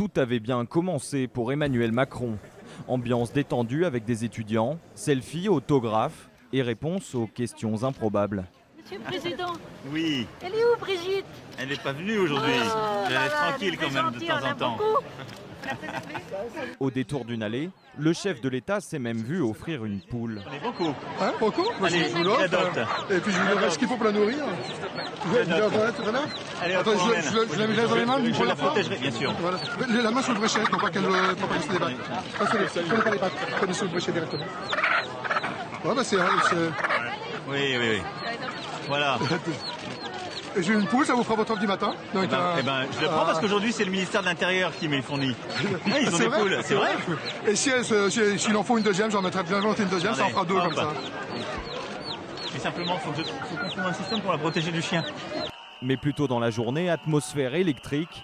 Tout avait bien commencé pour Emmanuel Macron. Ambiance détendue avec des étudiants, selfies, autographes et réponses aux questions improbables. Monsieur le Président. Oui. Elle est où, Brigitte? Elle n'est pas venue aujourd'hui. Elle est tranquille quand même de temps en temps. Au détour d'une allée, le chef de l'État s'est même vu offrir une poule. On est beaucoup. Hein, beaucoup? Moi, Allez, je vous l'offre. j'adopte. Et puis je vous donnerai ce qu'il faut pour la nourrir. Vous allez tout à l'heure? Allez, Attends, je la mets dans les mains d'une je première la fois. protégerai, bien sûr. Voilà. La main sur le bréchet, pour pas qu'elle se débatte. Passez-les, prenez pas les pattes, prenez sur le bréchet directement. Ouais, bah c'est... Oui. Voilà. J'ai une poule, ça vous fera votre œuf du matin. Donc, Je le prends parce qu'aujourd'hui c'est le ministère de l'Intérieur qui me les fournit. Ils ont des poules, c'est vrai. Et s'il en faut une deuxième, j'en mettrai bien volontiers une deuxième, ça en fera deux comme ça. Et simplement, il faut qu'on trouve un système pour la protéger du chien. Mais plus tôt dans la journée, atmosphère électrique.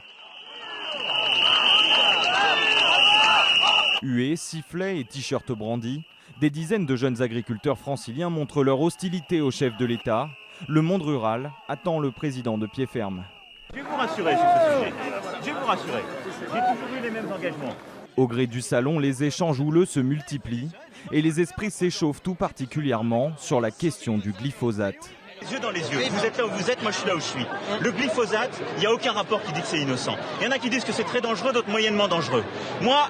Huées, sifflets et t-shirts brandis, des dizaines de jeunes agriculteurs franciliens montrent leur hostilité au chef de l'État. Le monde rural attend le président de pied ferme. Je vais vous rassurer sur ce sujet. Je vais vous rassurer. J'ai toujours eu les mêmes engagements. Au gré du salon, les échanges houleux se multiplient et les esprits s'échauffent tout particulièrement sur la question du glyphosate. Les yeux dans les yeux. Vous êtes là où vous êtes, moi je suis là où je suis. Le glyphosate, il n'y a aucun rapport qui dit que c'est innocent. Il y en a qui disent que c'est très dangereux, d'autres moyennement dangereux. Moi,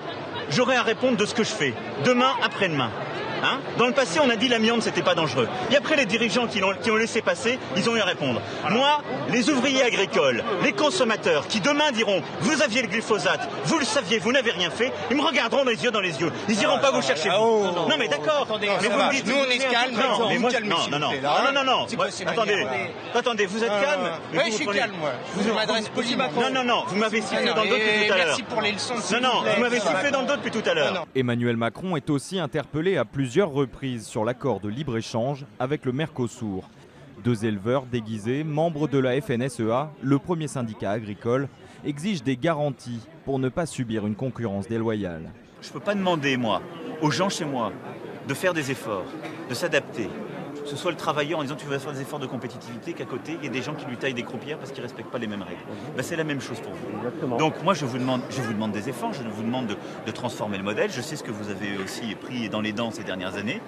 j'aurai à répondre de ce que je fais, demain, après-demain. Hein? Dans le passé, on a dit l'amiante, c'était pas dangereux. Et après, les dirigeants qui ont laissé passer, ils ont eu à répondre. Moi, les ouvriers agricoles, les consommateurs, qui demain diront « Vous aviez le glyphosate, vous le saviez, vous n'avez rien fait », ils me regarderont dans les yeux dans les yeux. Ils iront pas vous chercher. Non, mais d'accord. Mais vous me dites, nous, on est calme. Non, mais moi, non. Attendez, vous êtes calme. Oui, je suis calme, moi. Je vous m'adresse poliment. Non. Vous m'avez sifflé dans le dos depuis tout à l'heure. Merci pour les leçons de Non, vous m'avez sifflé dans le dos depuis tout à l'heure. Emmanuel Macron est aussi interpellé à plusieurs reprises sur l'accord de libre-échange avec le Mercosur. Deux éleveurs déguisés, membres de la FNSEA, le premier syndicat agricole, exigent des garanties pour ne pas subir une concurrence déloyale. Je ne peux pas demander, moi, aux gens chez moi, de faire des efforts, de s'adapter. Que ce soit le travailleur en disant tu vas faire des efforts de compétitivité, qu'à côté, il y a des gens qui lui taillent des croupières parce qu'ils ne respectent pas les mêmes règles. Ben, c'est la même chose pour vous. Exactement. Donc moi, je vous demande des efforts, je vous demande de transformer le modèle. Je sais ce que vous avez aussi pris dans les dents ces dernières années,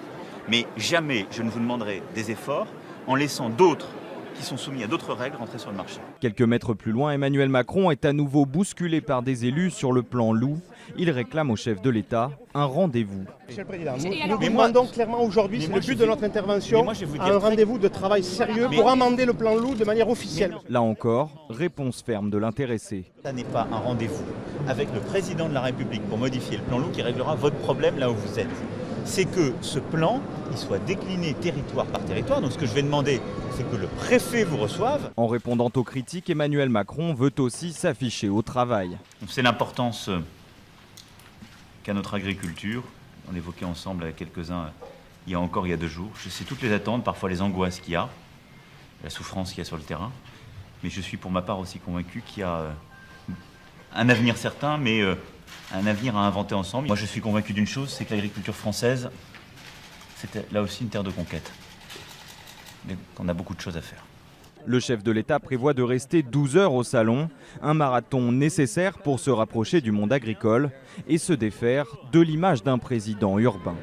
mais jamais je ne vous demanderai des efforts en laissant d'autres qui sont soumis à d'autres règles rentrer sur le marché. Quelques mètres plus loin, Emmanuel Macron est à nouveau bousculé par des élus sur le plan loup. Il réclame au chef de l'État un rendez-vous. Monsieur le Président, nous vous demandons clairement aujourd'hui, c'est le but de notre intervention, un rendez-vous de travail sérieux pour amender le plan loup de manière officielle. Là encore, réponse ferme de l'intéressé. Ça n'est pas un rendez-vous avec le président de la République pour modifier le plan loup qui réglera votre problème là où vous êtes. C'est que ce plan, il soit décliné territoire par territoire. Donc ce que je vais demander, c'est que le préfet vous reçoive. En répondant aux critiques, Emmanuel Macron veut aussi s'afficher au travail. C'est l'importance qu'a notre agriculture. On l'évoquait ensemble avec quelques-uns il y a 2 jours. Je sais toutes les attentes, parfois les angoisses qu'il y a, la souffrance qu'il y a sur le terrain. Mais je suis pour ma part aussi convaincu qu'il y a un avenir certain, mais un avenir à inventer ensemble. Moi je suis convaincu d'une chose, c'est que l'agriculture française, c'est là aussi une terre de conquête. Mais qu'on a beaucoup de choses à faire. Le chef de l'État prévoit de rester 12 heures au salon, un marathon nécessaire pour se rapprocher du monde agricole et se défaire de l'image d'un président urbain.